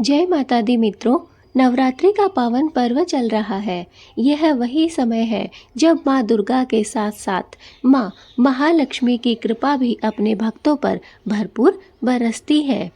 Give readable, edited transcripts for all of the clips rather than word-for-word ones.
जय माता दी मित्रों। नवरात्रि का पावन पर्व चल रहा है। यह वही समय है जब माँ दुर्गा के साथ साथ माँ महालक्ष्मी की कृपा भी अपने भक्तों पर भरपूर बरसती है।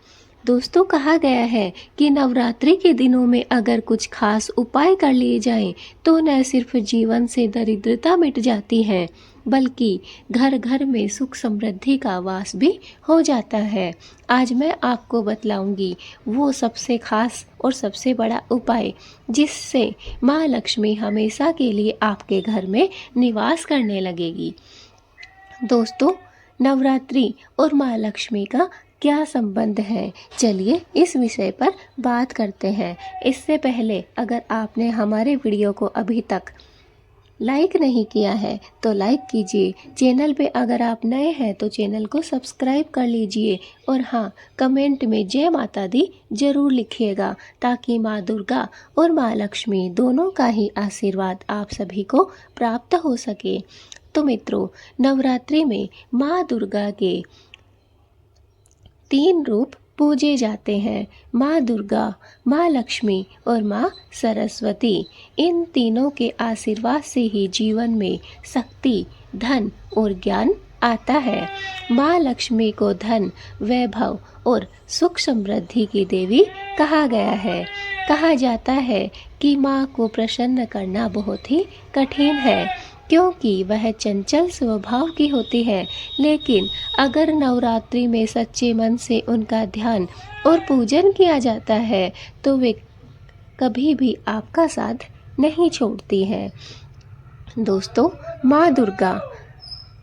दोस्तों, कहा गया है कि नवरात्रि के दिनों में अगर कुछ खास उपाय कर लिए जाएं तो न सिर्फ जीवन से दरिद्रता मिट जाती है बल्कि घर घर में सुख समृद्धि का वास भी हो जाता है। आज मैं आपको बतलाऊंगी वो सबसे खास और सबसे बड़ा उपाय जिससे माँ लक्ष्मी हमेशा के लिए आपके घर में निवास करने लगेगी। दोस्तों, नवरात्रि और माँ लक्ष्मी का क्या संबंध है, चलिए इस विषय पर बात करते हैं। इससे पहले अगर आपने हमारे वीडियो को अभी तक लाइक नहीं किया है तो लाइक कीजिए। चैनल पे अगर आप नए हैं तो चैनल को सब्सक्राइब कर लीजिए और हाँ, कमेंट में जय माता दी जरूर लिखिएगा ताकि माँ दुर्गा और माँ लक्ष्मी दोनों का ही आशीर्वाद आप सभी को प्राप्त हो सके। तो मित्रों, नवरात्रि में माँ दुर्गा के 3 रूप पूजे जाते हैं। माँ दुर्गा, माँ लक्ष्मी और माँ सरस्वती। इन तीनों के आशीर्वाद से ही जीवन में शक्ति, धन और ज्ञान आता है। माँ लक्ष्मी को धन, वैभव और सुख समृद्धि की देवी कहा गया है। कहा जाता है कि माँ को प्रसन्न करना बहुत ही कठिन है क्योंकि वह चंचल स्वभाव की होती है, लेकिन अगर नवरात्रि में सच्चे मन से उनका ध्यान और पूजन किया जाता है तो वे कभी भी आपका साथ नहीं छोड़ती हैं। दोस्तों, माँ दुर्गा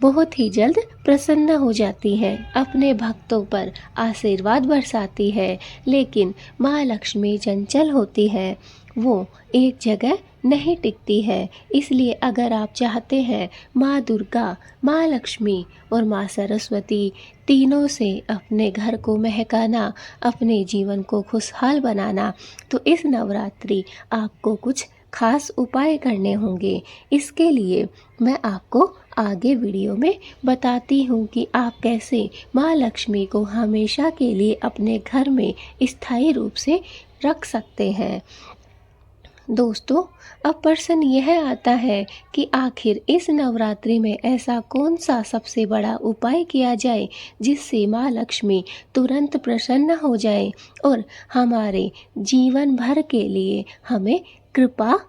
बहुत ही जल्द प्रसन्न हो जाती है, अपने भक्तों पर आशीर्वाद बरसाती है, लेकिन माँ लक्ष्मी चंचल होती है, वो एक जगह नहीं टिकती है। इसलिए अगर आप चाहते हैं माँ दुर्गा, माँ लक्ष्मी और माँ सरस्वती तीनों से अपने घर को महकाना, अपने जीवन को खुशहाल बनाना, तो इस नवरात्रि आपको कुछ खास उपाय करने होंगे। इसके लिए मैं आपको आगे वीडियो में बताती हूँ कि आप कैसे माँ लक्ष्मी को हमेशा के लिए अपने घर में स्थायी रूप से रख सकते हैं। दोस्तों, अब प्रश्न यह आता है कि आखिर इस नवरात्रि में ऐसा कौन सा सबसे बड़ा उपाय किया जाए जिससे माँ लक्ष्मी तुरंत प्रसन्न हो जाए और हमारे जीवन भर के लिए हमें कृपा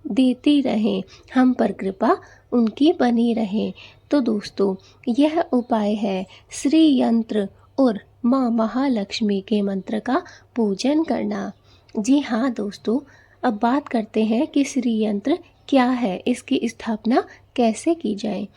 देती रहें, हम पर कृपा उनकी बनी रहे। तो दोस्तों, यह उपाय है श्री यंत्र और माँ महालक्ष्मी के मंत्र का पूजन करना। जी हाँ दोस्तों, अब बात करते हैं कि श्री यंत्र क्या है, इसकी स्थापना कैसे की जाए।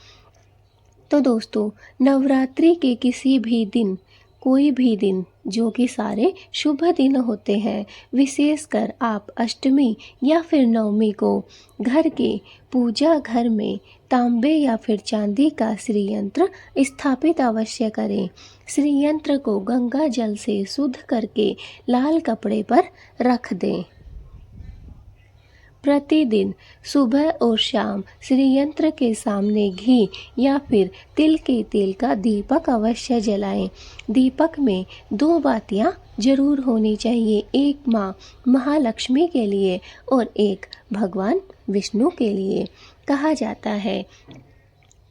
तो दोस्तों, नवरात्रि के किसी भी दिन, कोई भी दिन जो कि सारे शुभ दिन होते हैं, विशेषकर आप अष्टमी या फिर नवमी को घर के पूजा घर में तांबे या फिर चांदी का श्री यंत्र स्थापित अवश्य करें। श्री यंत्र को गंगा जल से शुद्ध करके लाल कपड़े पर रख दें। प्रतिदिन सुबह और शाम श्री यंत्र के सामने घी या फिर तिल के तेल का दीपक अवश्य जलाएं। दीपक में 2 बातियां जरूर होनी चाहिए, एक माँ महालक्ष्मी के लिए और एक भगवान विष्णु के लिए। कहा जाता है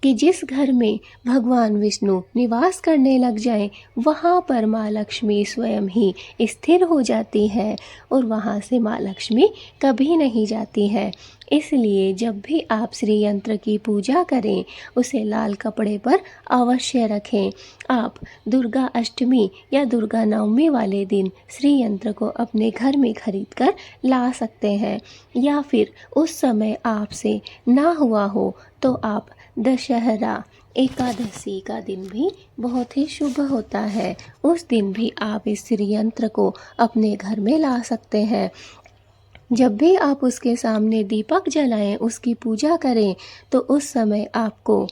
कि जिस घर में भगवान विष्णु निवास करने लग जाएं, वहाँ पर माँ लक्ष्मी स्वयं ही स्थिर हो जाती है और वहाँ से माँ लक्ष्मी कभी नहीं जाती है। इसलिए जब भी आप श्री यंत्र की पूजा करें, उसे लाल कपड़े पर अवश्य रखें। आप दुर्गा अष्टमी या दुर्गा नवमी वाले दिन श्री यंत्र को अपने घर में खरीद कर ला सकते हैं, या फिर उस समय आपसे ना हुआ हो तो आप दशहरा एकादशी का दिन भी बहुत ही शुभ होता है, उस दिन भी आप इस श्री यंत्र को अपने घर में ला सकते हैं। जब भी आप उसके सामने दीपक जलाएं, उसकी पूजा करें, तो उस समय आपको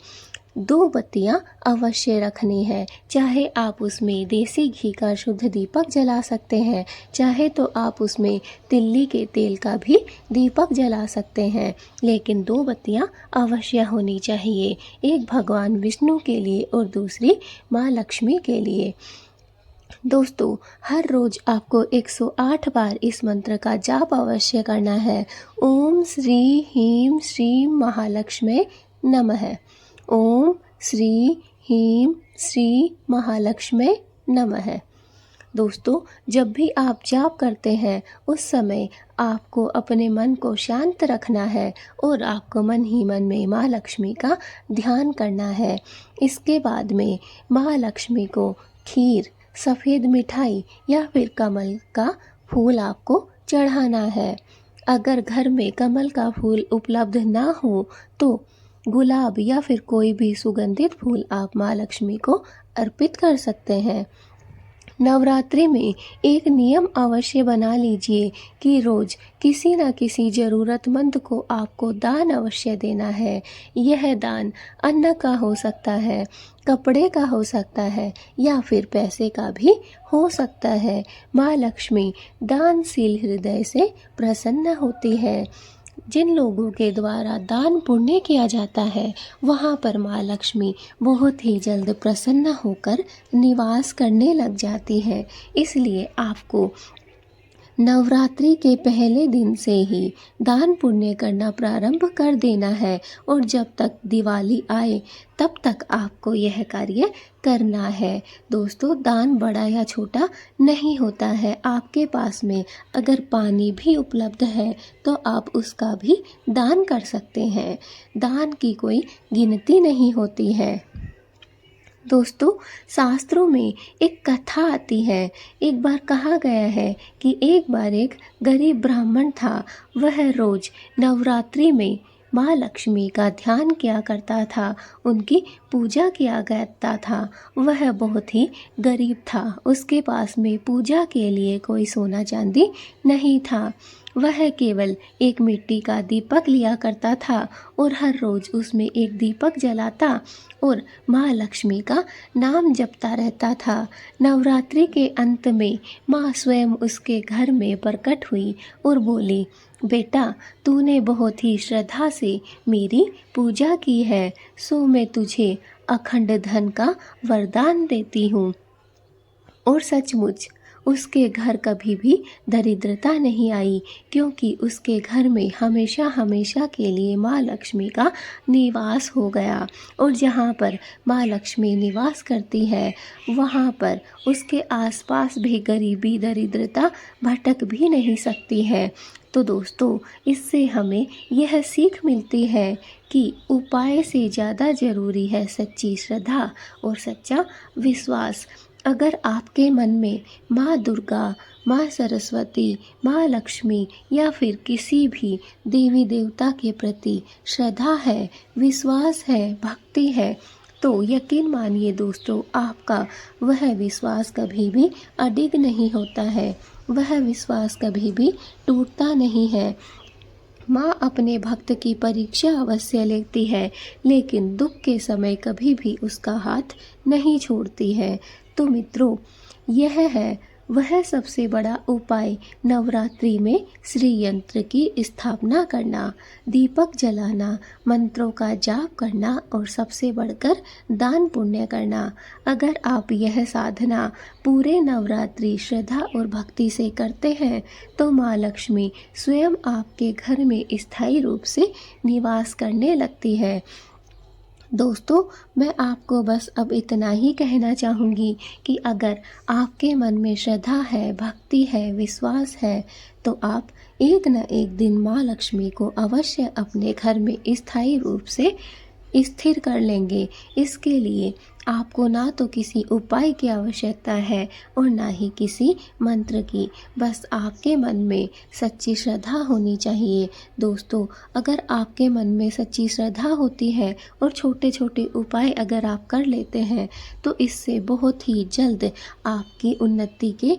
2 बत्तियां अवश्य रखनी है। चाहे आप उसमें देसी घी का शुद्ध दीपक जला सकते हैं, चाहे तो आप उसमें तिल्ली के तेल का भी दीपक जला सकते हैं, लेकिन 2 बत्तियां अवश्य होनी चाहिए, एक भगवान विष्णु के लिए और दूसरी माँ लक्ष्मी के लिए। दोस्तों, हर रोज आपको 108 बार इस मंत्र का जाप अवश्य करना है। ओम श्री ह्रीं श्रीं महालक्ष्मी नमः। ओम श्री ह्रीं श्री महालक्ष्मी नमः। दोस्तों, जब भी आप जाप करते हैं उस समय आपको अपने मन को शांत रखना है और आपको मन ही मन में माँ लक्ष्मी का ध्यान करना है। इसके बाद में माँ लक्ष्मी को खीर, सफ़ेद मिठाई या फिर कमल का फूल आपको चढ़ाना है। अगर घर में कमल का फूल उपलब्ध ना हो तो गुलाब या फिर कोई भी सुगंधित फूल आप माँ लक्ष्मी को अर्पित कर सकते हैं। नवरात्रि में एक नियम अवश्य बना लीजिए कि रोज किसी न किसी ज़रूरतमंद को आपको दान अवश्य देना है। यह दान अन्न का हो सकता है, कपड़े का हो सकता है या फिर पैसे का भी हो सकता है। माँ लक्ष्मी दानशील हृदय से प्रसन्न होती है। जिन लोगों के द्वारा दान पुण्य किया जाता है वहाँ पर माँ लक्ष्मी बहुत ही जल्द प्रसन्न होकर निवास करने लग जाती है। इसलिए आपको नवरात्रि के पहले दिन से ही दान पुण्य करना प्रारंभ कर देना है और जब तक दिवाली आए तब तक आपको यह कार्य करना है। दोस्तों, दान बड़ा या छोटा नहीं होता है। आपके पास में अगर पानी भी उपलब्ध है तो आप उसका भी दान कर सकते हैं। दान की कोई गिनती नहीं होती है। दोस्तों, शास्त्रों में एक कथा आती है। एक बार कहा गया है कि एक बार एक गरीब ब्राह्मण था। वह रोज नवरात्रि में माँ लक्ष्मी का ध्यान किया करता था, उनकी पूजा किया करता था। वह बहुत ही गरीब था। उसके पास में पूजा के लिए कोई सोना चांदी नहीं था। वह केवल एक मिट्टी का दीपक लिया करता था और हर रोज उसमें एक दीपक जलाता और माँ लक्ष्मी का नाम जपता रहता था। नवरात्रि के अंत में माँ स्वयं उसके घर में प्रकट हुई और बोली, बेटा, तूने बहुत ही श्रद्धा से मेरी पूजा की है, सो मैं तुझे अखंड धन का वरदान देती हूँ। और सचमुच उसके घर कभी भी दरिद्रता नहीं आई, क्योंकि उसके घर में हमेशा हमेशा के लिए माँ लक्ष्मी का निवास हो गया। और जहाँ पर माँ लक्ष्मी निवास करती है वहाँ पर उसके आसपास भी गरीबी दरिद्रता भटक भी नहीं सकती है। तो दोस्तों, इससे हमें यह सीख मिलती है कि उपाय से ज़्यादा ज़रूरी है सच्ची श्रद्धा और सच्चा विश्वास। अगर आपके मन में माँ दुर्गा, माँ सरस्वती, माँ लक्ष्मी या फिर किसी भी देवी देवता के प्रति श्रद्धा है, विश्वास है, भक्ति है, तो यकीन मानिए दोस्तों, आपका वह विश्वास कभी भी अडिग नहीं होता है, वह विश्वास कभी भी टूटता नहीं है। माँ अपने भक्त की परीक्षा अवश्य लेती है, लेकिन दुख के समय कभी भी उसका हाथ नहीं छोड़ती है। तो मित्रों, यह है वह सबसे बड़ा उपाय नवरात्रि में श्री यंत्र की स्थापना करना, दीपक जलाना, मंत्रों का जाप करना और सबसे बढ़कर दान पुण्य करना। अगर आप यह साधना पूरे नवरात्रि श्रद्धा और भक्ति से करते हैं तो माँ लक्ष्मी स्वयं आपके घर में स्थायी रूप से निवास करने लगती है। दोस्तों, मैं आपको बस अब इतना ही कहना चाहूँगी कि अगर आपके मन में श्रद्धा है, भक्ति है, विश्वास है, तो आप एक न एक दिन माँ लक्ष्मी को अवश्य अपने घर में स्थायी रूप से स्थिर कर लेंगे। इसके लिए आपको ना तो किसी उपाय की आवश्यकता है और ना ही किसी मंत्र की, बस आपके मन में सच्ची श्रद्धा होनी चाहिए। दोस्तों, अगर आपके मन में सच्ची श्रद्धा होती है और छोटे छोटे उपाय अगर आप कर लेते हैं तो इससे बहुत ही जल्द आपकी उन्नति के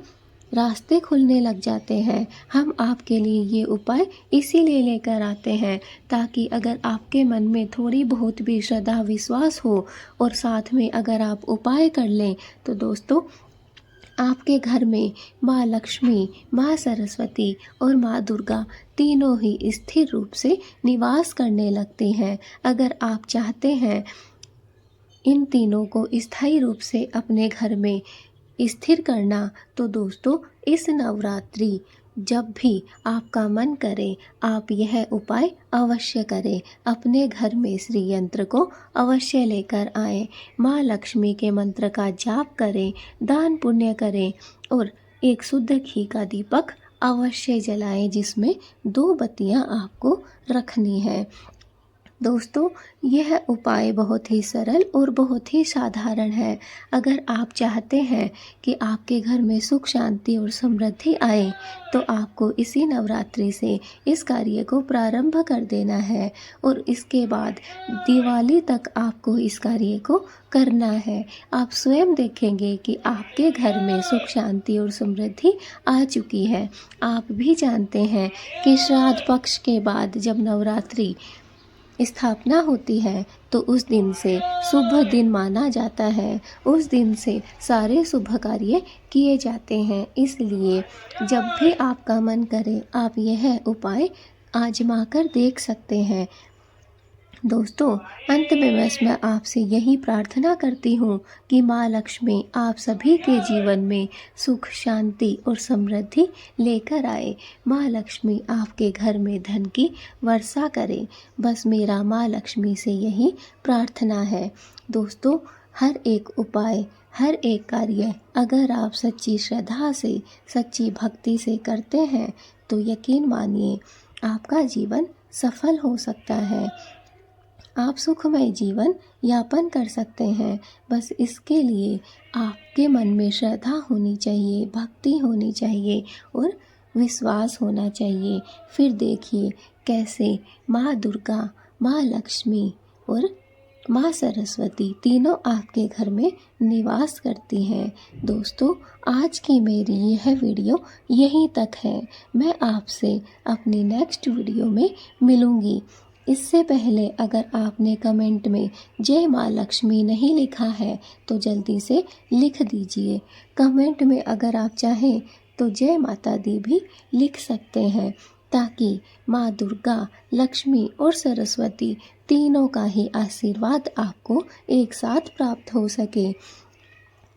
रास्ते खुलने लग जाते हैं। हम आपके लिए ये उपाय इसीलिए लेकर आते हैं ताकि अगर आपके मन में थोड़ी बहुत भी श्रद्धा विश्वास हो और साथ में अगर आप उपाय कर लें तो दोस्तों, आपके घर में माँ लक्ष्मी, माँ सरस्वती और माँ दुर्गा तीनों ही स्थिर रूप से निवास करने लगती हैं। अगर आप चाहते हैं इन तीनों को स्थायी रूप से अपने घर में स्थिर करना। तो दोस्तों, इस नवरात्रि जब भी आपका मन करे आप यह उपाय अवश्य करें। अपने घर में श्री यंत्र को अवश्य लेकर आएं। माँ लक्ष्मी के मंत्र का जाप करें, दान पुण्य करें और एक शुद्ध घी का दीपक अवश्य जलाएं जिसमें 2 बत्तियां आपको रखनी है। दोस्तों, यह उपाय बहुत ही सरल और बहुत ही साधारण है। अगर आप चाहते हैं कि आपके घर में सुख शांति और समृद्धि आए तो आपको इसी नवरात्रि से इस कार्य को प्रारंभ कर देना है और इसके बाद दिवाली तक आपको इस कार्य को करना है। आप स्वयं देखेंगे कि आपके घर में सुख शांति और समृद्धि आ चुकी है। आप भी जानते हैं कि श्राद्ध पक्ष के बाद जब नवरात्रि स्थापना होती है तो उस दिन से शुभ दिन माना जाता है। उस दिन से सारे शुभ कार्य किए जाते हैं। इसलिए जब भी आपका मन करे आप यह उपाय आजमा कर देख सकते हैं। दोस्तों, अंत में बस मैं आपसे यही प्रार्थना करती हूँ कि माँ लक्ष्मी आप सभी के जीवन में सुख शांति और समृद्धि लेकर आए। माँ लक्ष्मी आपके घर में धन की वर्षा करे। बस मेरा माँ लक्ष्मी से यही प्रार्थना है। दोस्तों, हर एक उपाय, हर एक कार्य अगर आप सच्ची श्रद्धा से, सच्ची भक्ति से करते हैं तो यकीन मानिए आपका जीवन सफल हो सकता है। आप सुखमय जीवन यापन कर सकते हैं। बस इसके लिए आपके मन में श्रद्धा होनी चाहिए, भक्ति होनी चाहिए और विश्वास होना चाहिए। फिर देखिए कैसे माँ दुर्गा, माँ लक्ष्मी और माँ सरस्वती तीनों आपके घर में निवास करती हैं। दोस्तों, आज की मेरी यह वीडियो यहीं तक है। मैं आपसे अपनी नेक्स्ट वीडियो में मिलूँगी। इससे पहले अगर आपने कमेंट में जय माँ लक्ष्मी नहीं लिखा है तो जल्दी से लिख दीजिए। कमेंट में अगर आप चाहें तो जय माता दी भी लिख सकते हैं ताकि माँ दुर्गा, लक्ष्मी और सरस्वती तीनों का ही आशीर्वाद आपको एक साथ प्राप्त हो सके।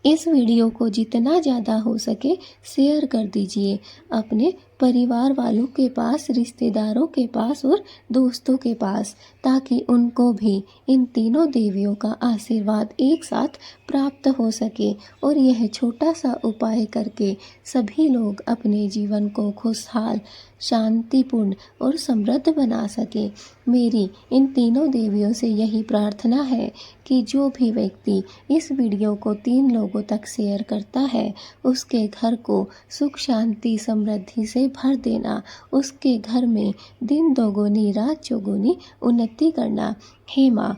इस वीडियो को जितना ज़्यादा हो सके शेयर कर दीजिए अपने परिवार वालों के पास, रिश्तेदारों के पास और दोस्तों के पास, ताकि उनको भी इन तीनों देवियों का आशीर्वाद एक साथ प्राप्त हो सके और यह छोटा सा उपाय करके सभी लोग अपने जीवन को खुशहाल, शांतिपूर्ण और समृद्ध बना सके। मेरी इन तीनों देवियों से यही प्रार्थना है कि जो भी व्यक्ति इस वीडियो को 3 लोगों तक शेयर करता है उसके घर को सुख शांति समृद्धि से भर देना, उसके घर में दिन दोगुनी रात चौगुनी उन्नति करना। हे माँ,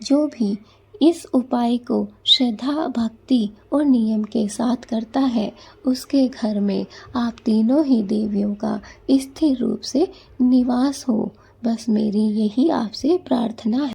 जो भी इस उपाय को श्रद्धा, भक्ति और नियम के साथ करता है उसके घर में आप तीनों ही देवियों का स्थिर रूप से निवास हो। बस मेरी यही आपसे प्रार्थना है।